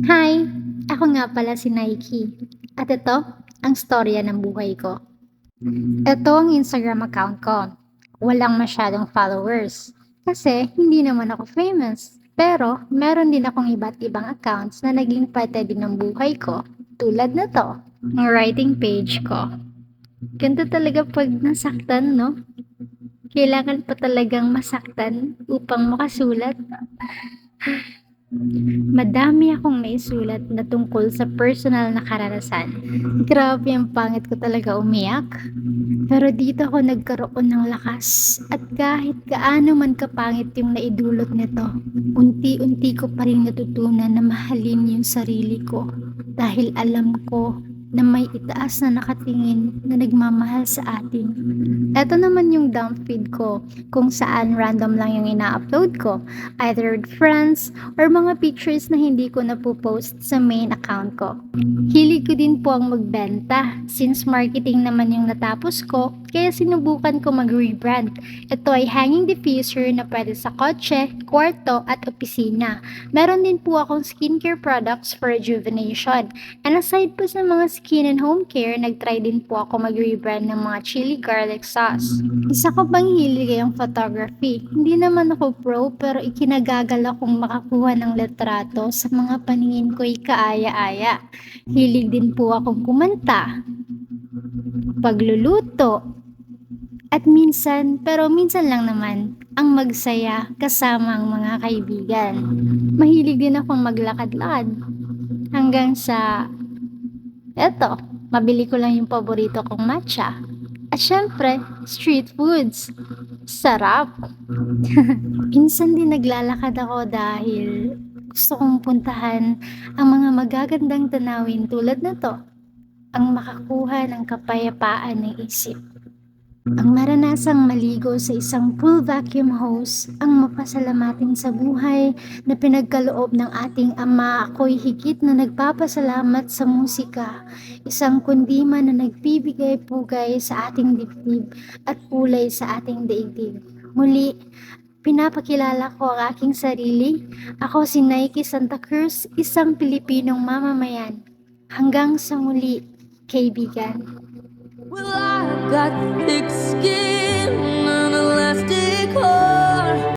Hi! Ako nga pala si Nike. At ito, ang storya ng buhay ko. Ito ang Instagram account ko. Walang masyadong followers. Kasi hindi naman ako famous. Pero meron din akong iba't ibang accounts na naging parte din ng buhay ko. Tulad na to, ang writing page ko. Ganda talaga pag nasaktan, no? Kailangan pa talagang masaktan upang makasulat. Madami akong naisulat na tungkol sa personal na karanasan. Grabe ang pangit ko talaga umiyak. Pero dito ako nagkaroon ng lakas. At kahit gaano man kapangit yung naidulot nito, unti-unti ko pa rin natutunan na mahalin yung sarili ko. Dahil alam ko na may itaas na nakatingin na nagmamahal sa atin. Eto naman yung dump feed ko, kung saan random lang yung ina-upload ko, either with friends or mga pictures na hindi ko napopost sa main account ko. Hilig ko din po ang magbenta, since marketing naman yung natapos ko, kaya sinubukan ko mag-rebrand. Ito ay hanging diffuser na pwede sa kotse, kwarto at opisina. Meron din po akong skincare products for rejuvenation. And aside po sa mga skin and home care, nag-try din po ako mag-rebrand ng mga chili garlic sauce. Isa ko pang hilig ay ang photography. Hindi naman ako pro pero ikinagagal akong makakuha ng litrato sa mga paningin ko'y kaaya-aya. Hilig din po akong kumanta, pagluluto, at minsan lang naman, ang magsaya kasama ang mga kaibigan. Mahilig din akong maglakad-lakad hanggang sa, eto, mabili ko lang yung paborito kong matcha. At syempre, street foods. Sarap! Minsan din naglalakad ako dahil gusto kong puntahan ang mga magagandang tanawin tulad na to, ang makakuha ng kapayapaan ng isip. Ang maranasang maligo sa isang pool vacuum hose, ang mapasalamatin sa buhay na pinagkaloob ng ating Ama. Ako'y higit na nagpapasalamat sa musika, isang kundima na nagbibigay pugay sa ating dibdib at kulay sa ating daigdig. Muli, pinapakilala ko ang aking sarili. Ako si Nike Santa Cruz, isang Pilipinong mamamayan. Hanggang sa muli, kaibigan. Well, I've got thick skin and elastic heart.